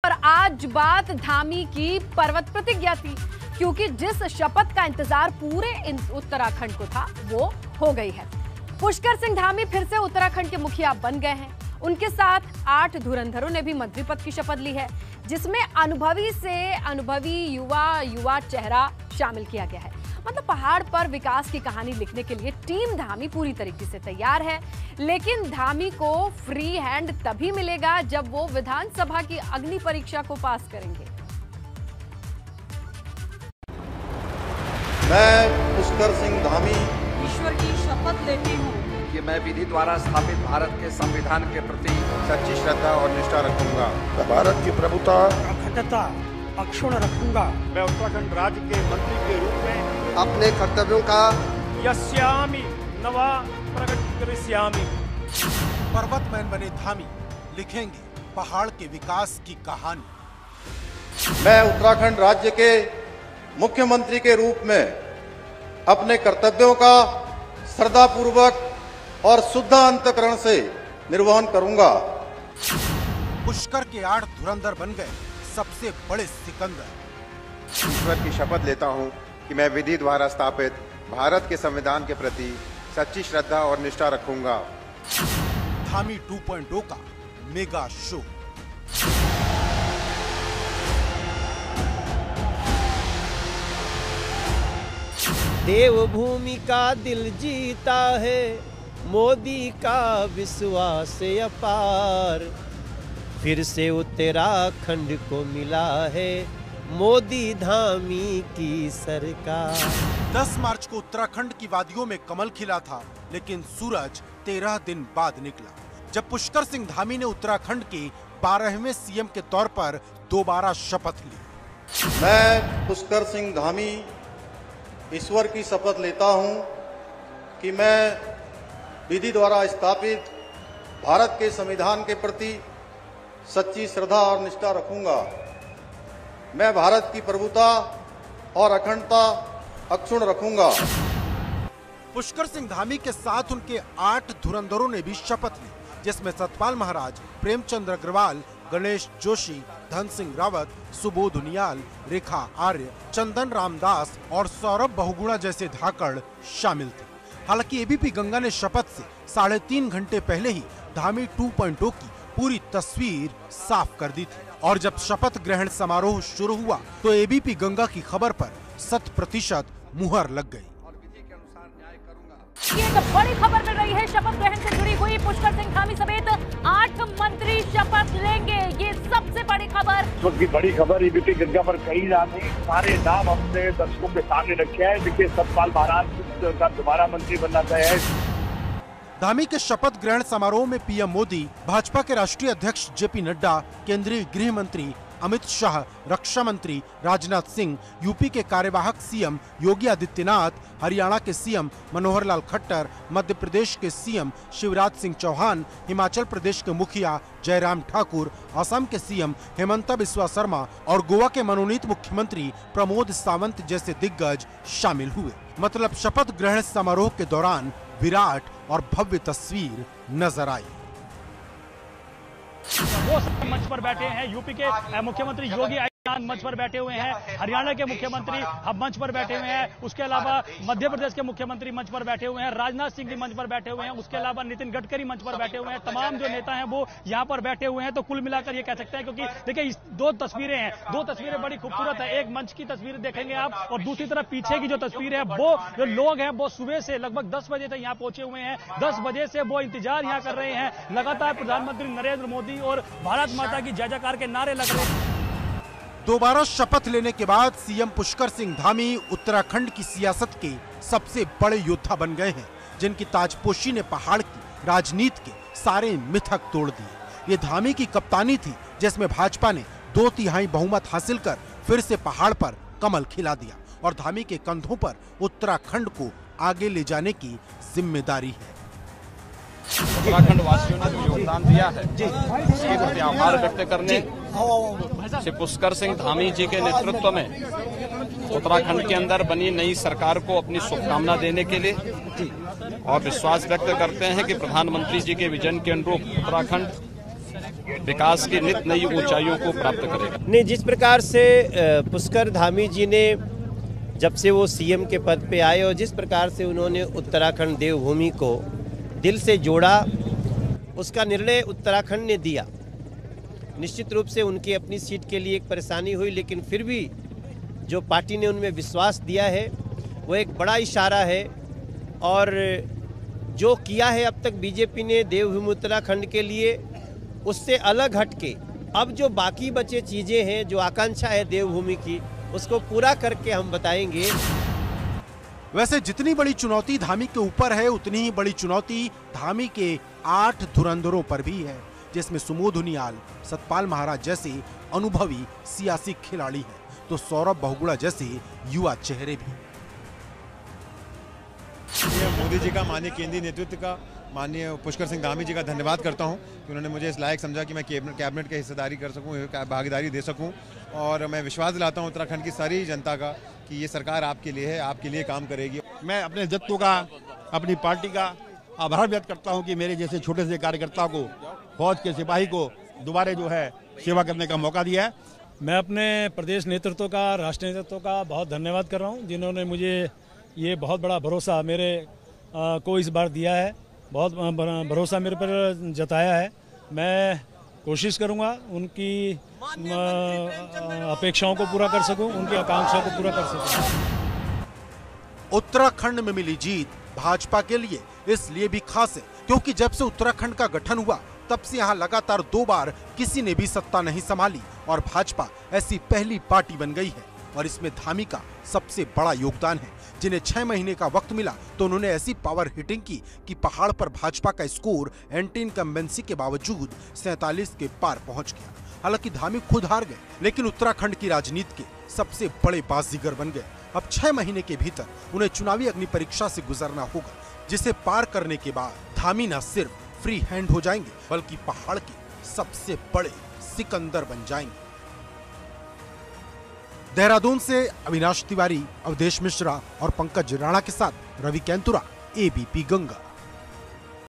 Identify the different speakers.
Speaker 1: और आज बात धामी की पर्वत प्रतिज्ञा थी, क्योंकि जिस शपथ का इंतजार पूरे उत्तराखंड को था वो हो गई है। पुष्कर सिंह धामी फिर से उत्तराखंड के मुखिया बन गए हैं। उनके साथ 8 धुरंधरों ने भी मंत्री पद की शपथ ली है, जिसमें अनुभवी से अनुभवी युवा चेहरा शामिल किया गया है। मतलब पहाड़ पर विकास की कहानी लिखने के लिए टीम धामी पूरी तरीके से तैयार है, लेकिन धामी को फ्री हैंड तभी मिलेगा जब वो विधानसभा की अग्नि परीक्षा को पास करेंगे।
Speaker 2: मैं पुष्कर सिंह धामी
Speaker 3: ईश्वर की शपथ लेती हूँ
Speaker 4: कि मैं विधि द्वारा स्थापित भारत के संविधान के प्रति
Speaker 2: सच्ची श्रद्धा और निष्ठा रखूंगा।
Speaker 5: भारत की प्रभुता
Speaker 6: अखंडता अक्षुण्ण रखूंगा।
Speaker 7: मैं उत्तराखंड राज्य के मंत्री के रूप में
Speaker 5: अपने कर्तव्यों का
Speaker 7: यस्यामि नवा प्रकट करिष्यामि।
Speaker 8: पर्वतमैन बने धामी लिखेंगे पहाड़ के विकास की कहानी।
Speaker 2: मैं उत्तराखंड राज्य के मुख्यमंत्री के रूप में अपने कर्तव्यों का श्रद्धापूर्वक और शुद्ध अंतःकरण से निर्वहन करूंगा।
Speaker 8: पुष्कर के 8 धुरंधर बन गए सबसे बड़े सिकंदर।
Speaker 5: ईश्वर की शपथ लेता हूं कि मैं विधि द्वारा स्थापित भारत के संविधान के प्रति सच्ची श्रद्धा और निष्ठा रखूंगा।
Speaker 8: धामी 2.0 का मेगा शो।
Speaker 9: देवभूमि का दिल जीता है, मोदी का विश्वास अपार। फिर से उत्तराखंड को मिला है मोदी धामी की सरकार।
Speaker 8: 10 मार्च को उत्तराखंड की वादियों में कमल खिला था, लेकिन सूरज 13 दिन बाद निकला, जब पुष्कर सिंह धामी ने उत्तराखंड के 12वें सीएम के तौर पर दोबारा शपथ ली।
Speaker 2: मैं पुष्कर सिंह धामी ईश्वर की शपथ लेता हूं कि मैं विधि द्वारा स्थापित भारत के संविधान के प्रति सच्ची श्रद्धा और निष्ठा रखूंगा। मैं भारत की प्रभुता और अखंडता अक्षुण्ण रखूंगा।
Speaker 8: पुष्कर सिंह धामी के साथ उनके 8 धुरंधरों ने भी शपथ ली, जिसमें सतपाल महाराज, प्रेमचंद्र अग्रवाल, गणेश जोशी, धन सिंह रावत, सुबोध उनियाल, रेखा आर्य, चंदन रामदास और सौरभ बहुगुणा जैसे धाकड़ शामिल थे। हालांकि एबीपी गंगा ने शपथ से 3.5 घंटे पहले ही धामी 2.0 की पूरी तस्वीर साफ कर दी थी, और जब शपथ ग्रहण समारोह शुरू हुआ तो एबीपी गंगा की खबर पर 100% मुहर लग गई।
Speaker 1: ये एक बड़ी खबर मिल रही है, शपथ ग्रहण से जुड़ी हुई। पुष्कर सिंह धामी समेत 8 मंत्री शपथ लेंगे, ये सबसे बड़ी खबर।
Speaker 7: इस वक्त की बड़ी खबर एबीपी गंगा पर कही जाती है। सारे नाम हमने दर्शकों के सामने रखे हैं। देखिए, सतपाल महाराज का दोबारा मंत्री बनना तय है।
Speaker 8: धामी के शपथ ग्रहण समारोह में पीएम मोदी, भाजपा के राष्ट्रीय अध्यक्ष जेपी नड्डा, केंद्रीय गृह मंत्री अमित शाह, रक्षा मंत्री राजनाथ सिंह, यूपी के कार्यवाहक सीएम योगी आदित्यनाथ, हरियाणा के सीएम मनोहर लाल खट्टर, मध्य प्रदेश के सीएम शिवराज सिंह चौहान, हिमाचल प्रदेश के मुखिया जयराम ठाकुर, असम के सीएम हेमंत बिस्वा शर्मा और गोवा के मनोनीत मुख्यमंत्री प्रमोद सावंत जैसे दिग्गज शामिल हुए। मतलब शपथ ग्रहण समारोह के दौरान विराट और भव्य तस्वीर नजर आई।
Speaker 10: वो मंच पर बैठे हैं, यूपी के मुख्यमंत्री योगी आदित्यनाथ मंच पर बैठे हुए हैं, हरियाणा के मुख्यमंत्री अब मंच पर बैठे हुए हैं, उसके अलावा मध्य प्रदेश के मुख्यमंत्री मंच पर बैठे हुए हैं, राजनाथ सिंह भी मंच पर बैठे हुए हैं, उसके अलावा नितिन गडकरी मंच पर बैठे हुए हैं। तमाम जो नेता हैं वो यहाँ पर बैठे हुए हैं। तो कुल मिलाकर ये कह सकते हैं, क्योंकि देखिए 2 तस्वीरें हैं, 2 तस्वीरें बड़ी खूबसूरत है। एक मंच की तस्वीर देखेंगे आप, और दूसरी तरफ पीछे की जो तस्वीर है, वो जो लोग हैं वो सुबह से लगभग 10 बजे तक यहाँ पहुंचे हुए हैं। 10 बजे से वो इंतजार यहाँ कर रहे हैं। लगातार प्रधानमंत्री नरेंद्र मोदी और भारत माता की जय जयकार के नारे लग रहे हैं।
Speaker 8: दोबारा शपथ लेने के बाद सीएम पुष्कर सिंह धामी उत्तराखंड की सियासत के सबसे बड़े योद्धा बन गए हैं, जिनकी ताजपोशी ने पहाड़ की राजनीति के सारे मिथक तोड़ दिए। ये धामी की कप्तानी थी, जिसमें भाजपा ने 2/3 बहुमत हासिल कर फिर से पहाड़ पर कमल खिला दिया, और धामी के कंधों पर उत्तराखंड को आगे ले जाने की जिम्मेदारी है।
Speaker 4: उत्तराखंड वासियों ने जो योगदान दिया है उसके प्रति आभार व्यक्त करने, श्री पुष्कर सिंह धामी जी के नेतृत्व में उत्तराखंड के अंदर बनी नई सरकार को अपनी शुभकामना देने के लिए और विश्वास व्यक्त करते हैं कि प्रधानमंत्री जी के विजन के अनुरूप उत्तराखंड विकास की नित नई ऊंचाइयों को प्राप्त करेगा।
Speaker 9: नहीं, जिस प्रकार से पुष्कर धामी जी ने जब से वो सीएम के पद पे आए और जिस प्रकार से उन्होंने उत्तराखंड देवभूमि को दिल से जोड़ा, उसका निर्णय उत्तराखंड ने दिया। निश्चित रूप से उनकी अपनी सीट के लिए एक परेशानी हुई, लेकिन फिर भी जो पार्टी ने उनमें विश्वास दिया है वो एक बड़ा इशारा है। और जो किया है अब तक बीजेपी ने देवभूमि उत्तराखंड के लिए, उससे अलग हटके अब जो बाकी बचे चीज़ें हैं, जो आकांक्षा है देवभूमि की, उसको पूरा करके हम बताएंगे।
Speaker 8: वैसे जितनी बड़ी चुनौती धामी के ऊपर है, उतनी ही बड़ी चुनौती धामी के 8 धुरंधरों पर भी है, जिसमें सुमोध उनियाल, सतपाल महाराज जैसे अनुभवी सियासी खिलाड़ी हैं, तो सौरभ बहुगुणा जैसे युवा चेहरे भी।
Speaker 11: मोदी जी का, माननीय केंद्रीय नेतृत्व का, माननीय पुष्कर सिंह धामी जी का धन्यवाद करता हूं कि उन्होंने मुझे इस लायक समझा कि मैं कैबिनेट के हिस्सेदारी कर सकूं, भागीदारी दे सकूं। और मैं विश्वास दिलाता हूं उत्तराखंड की सारी जनता का कि ये सरकार आपके लिए है, आपके लिए काम करेगी।
Speaker 12: मैं अपने जत्थों का, अपनी पार्टी का आभार व्यक्त करता हूं कि मेरे जैसे छोटे से कार्यकर्ता को, फौज के सिपाही को दोबारा जो है सेवा करने का मौका दिया है।
Speaker 10: मैं अपने प्रदेश नेतृत्व का, राष्ट्रीय नेतृत्व का बहुत धन्यवाद कर रहा हूं, जिन्होंने मुझे ये बहुत बड़ा भरोसा मेरे को इस बार दिया है, बहुत भरोसा मेरे पर जताया है। मैं कोशिश करूंगा उनकी अपेक्षाओं को पूरा कर सकूं, उनकी आकांक्षाओं को पूरा कर सकूं।
Speaker 8: उत्तराखंड में मिली जीत भाजपा के लिए इसलिए भी खास है क्योंकि जब से उत्तराखंड का गठन हुआ तब से यहाँ लगातार 2 बार किसी ने भी सत्ता नहीं संभाली और भाजपा ऐसी पहली पार्टी बन गई है। और इसमें धामी का सबसे बड़ा योगदान है। जिन्हें 6 महीने का वक्त मिला तो उन्होंने ऐसी पावर हिटिंग की कि पहाड़ पर भाजपा का स्कोर एंटी इनकम्बेंसी के बावजूद 47 के पार पहुंच गया। हालांकि धामी खुद हार गए, लेकिन उत्तराखंड की राजनीति के सबसे बड़े बाजीगर बन गए। अब 6 महीने के भीतर उन्हें चुनावी अग्नि परीक्षा से गुजरना होगा, जिसे पार करने के बाद धामी न सिर्फ फ्री हैंड हो जाएंगे बल्कि पहाड़ के सबसे बड़े सिकंदर बन जाएंगे। देहरादून से अविनाश तिवारी, अवधेश मिश्रा और पंकज राणा के साथ रवि कैंतुरा, एबीपी गंगा।